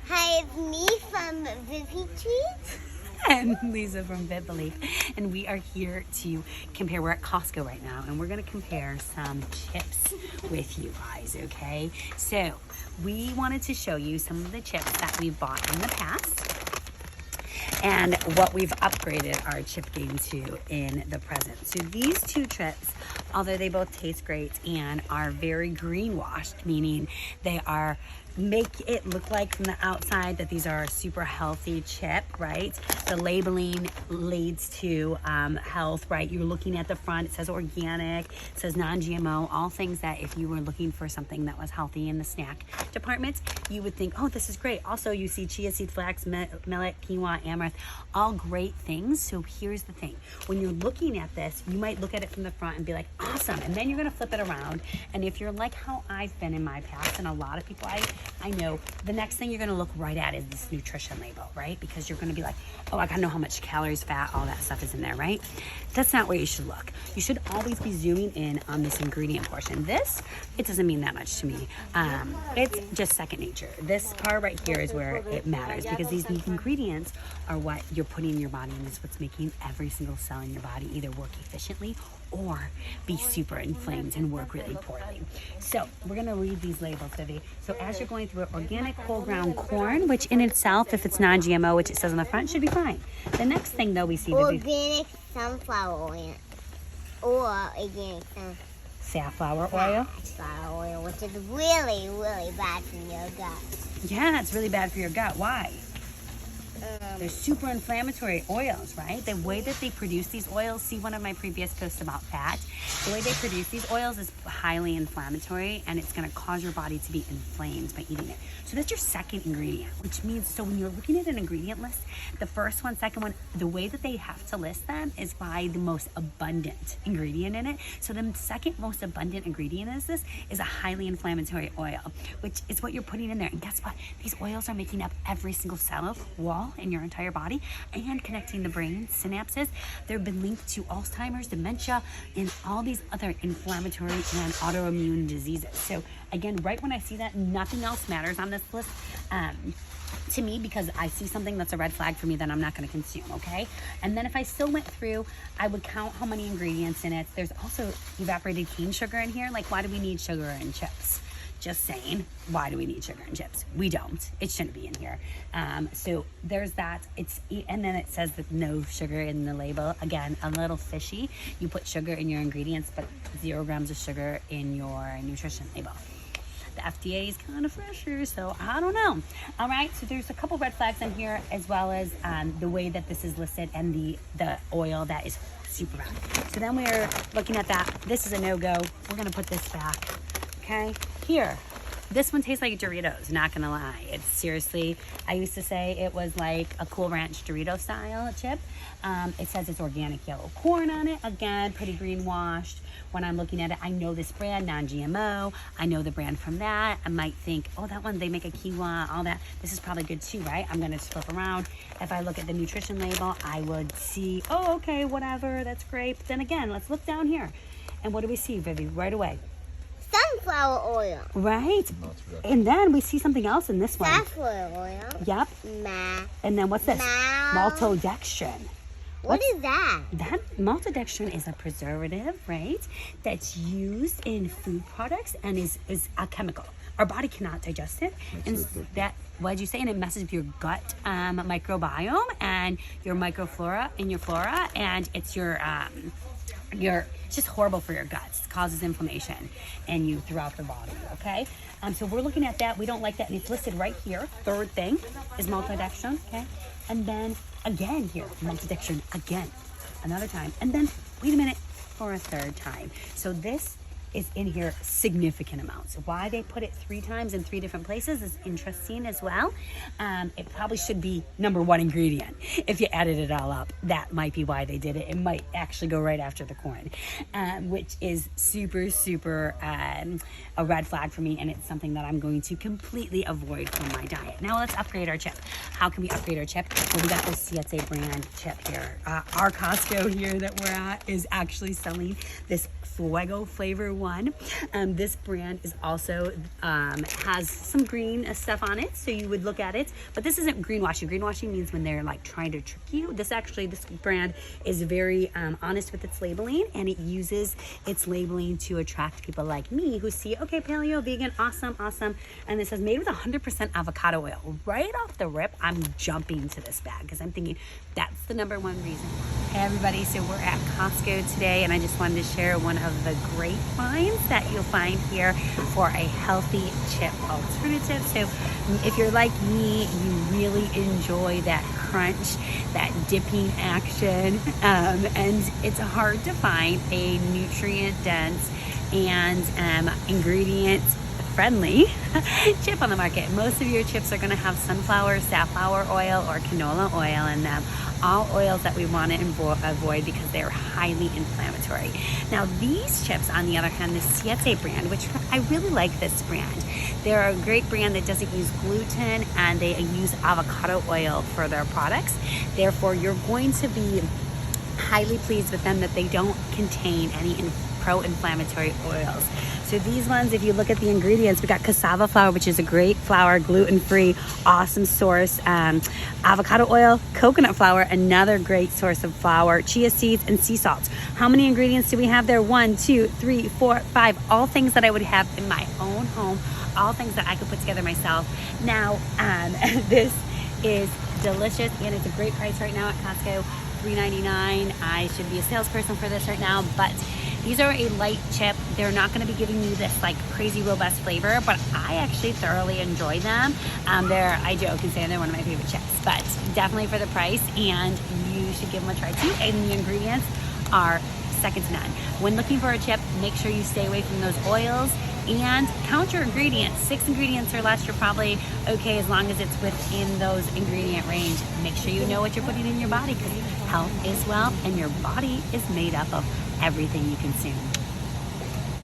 Hi, it's me from Varieties. And Lisa from FitBelief, and we are here to compare. We're at Costco right now, and we're going to compare some chips with you guys, okay? So we wanted to show you some of the chips that we've bought in the past and what we've upgraded our chip game to in the present. So these two chips, although they both taste great and are very greenwashed, meaning they are make it look like from the outside that these are a super healthy chip, right? The labeling leads to health, right? You're looking at the front, it says organic, it says non-GMO, all things that if you were looking for something that was healthy in the snack department, you would think, oh, this is great. Also, you see chia seed, flax, millet, quinoa, amaranth, all great things. So here's the thing. When you're looking at this, you might look at it from the front and be like, awesome. And then you're gonna flip it around. And if you're like how I've been in my past, and a lot of people I know, the next thing you're gonna look right at is this nutrition label, right? Because you're gonna be like, oh, I gotta know how much calories, fat, all that stuff is in there, right? That's not where you should look. You should always be zooming in on this ingredient portion. This, it doesn't mean that much to me. It's just second nature. This part right here is where it matters, because these ingredients are what you're putting in your body, and is what's making every single cell in your body either work efficiently or be super inflamed and work really poorly. So we're gonna read these labels, Vivi. So as you're going through it, organic whole ground corn, which in itself, if it's non-GMO, which it says on the front, should be fine. The next thing though we see, Vivi, Organic sunflower oil. Or organic safflower oil. sunflower oil, which is really, really bad for your gut. Yeah, it's really bad for your gut. Why? They're super inflammatory oils, right? The way that they produce these oils, see one of my previous posts about fat, the way they produce these oils is highly inflammatory, and it's gonna cause your body to be inflamed by eating it. So that's your second ingredient, which means, so when you're looking at an ingredient list, the first one, second one, the way that they have to list them is by the most abundant ingredient in it. So the second most abundant ingredient is a highly inflammatory oil, which is what you're putting in there. And guess what? These oils are making up every single cell wall in your entire body and connecting the brain synapses. They've been linked to Alzheimer's, dementia, and all these other inflammatory and autoimmune diseases. So again, right when I see that, nothing else matters on this list to me, because I see something that's a red flag for me that I'm not going to consume, okay? And then if I still went through, I would count how many ingredients in it. There's also evaporated cane sugar in here. Like, why do we need sugar in chips? Just saying, why do we need sugar in chips? We don't. It shouldn't be in here. So there's that. And then it says that no sugar in the label. Again, a little fishy. You put sugar in your ingredients, but 0 grams of sugar in your nutrition label. The FDA is kind of fresher, so I don't know. All right, so there's a couple red flags in here, as well as the way that this is listed and the oil that is super bad. So then we're looking at that. This is a no-go. We're gonna put this back. Okay, here, this one tastes like Doritos, not gonna lie. It's seriously, I used to say it was like a Cool Ranch Dorito style chip. It says it's organic yellow corn on it. Again, pretty greenwashed. When I'm looking at it, I know this brand, non-GMO. I know the brand from that. I might think, oh, that one, they make a quinoa, all that. This is probably good too, right? I'm gonna flip around. If I look at the nutrition label, I would see, oh, okay, whatever, that's great. But then again, let's look down here. And what do we see, Vivi, right away? Sunflower oil. Right. And then we see something else in this one. Safflower oil. Yep. And then what's this? Maltodextrin. What is that? That maltodextrin is a preservative, right? That's used in food products and is a chemical. Our body cannot digest it. And that, what did you say? And it messes with your gut microbiome and your microflora in your flora, and it's it's just horrible for your guts. It causes inflammation and you throughout the body, okay? So we're looking at that. We don't like that, and it's listed right here. Third thing is maltodextrin, okay? And then again here, maltodextrin again, another time. And then, wait a minute, for a third time. So this is in here significant amounts. Why they put it 3 times in 3 different places is interesting as well. It probably should be #1 ingredient. If you added it all up, that might be why they did it. It might actually go right after the corn, which is super, super a red flag for me, and it's something that I'm going to completely avoid from my diet. Now let's upgrade our chip. How can we upgrade our chip? Well, we got this CSA brand chip here. Our Costco here that we're at is actually selling this Fuego flavor, one. This brand is also has some green stuff on it, so you would look at it, but this isn't greenwashing. Greenwashing means when they're like trying to trick you. This brand is very honest with its labeling, and it uses its labeling to attract people like me who see, okay, paleo, vegan, awesome, and it says made with 100% avocado oil. Right off the rip, I'm jumping to this bag because I'm thinking that's the number one reason. Hey everybody, so we're at Costco today, and I just wanted to share one of the great finds that you'll find here for a healthy chip alternative. So if you're like me, you really enjoy that crunch, that dipping action, and it's hard to find a nutrient dense and ingredient friendly chip on the market. Most of your chips are going to have sunflower, safflower oil, or canola oil in them. All oils that we want to avoid because they're highly inflammatory. Now these chips, on the other hand, the Siete brand, which I really like this brand. They're a great brand that doesn't use gluten, and they use avocado oil for their products. Therefore, you're going to be highly pleased with them that they don't contain any pro-inflammatory oils. So these ones, if you look at the ingredients, we got cassava flour, which is a great flour, gluten-free, awesome source. Avocado oil, coconut flour, another great source of flour, chia seeds, and sea salt. How many ingredients do we have there? 1, 2, 3, 4, 5. All things that I would have in my own home. All things that I could put together myself. Now, this is delicious, and it's a great price right now at Costco. $3.99. I should be a salesperson for this right now, but these are a light chip. They're not going to be giving you this like crazy robust flavor, but I actually thoroughly enjoy them. I joke and say they're one of my favorite chips, but definitely for the price, and you should give them a try too. And the ingredients are second to none. When looking for a chip, make sure you stay away from those oils and count your ingredients. 6 ingredients or less, you're probably okay as long as it's within those ingredient range. Make sure you know what you're putting in your body, because health is wealth, and your body is made up of everything you consume.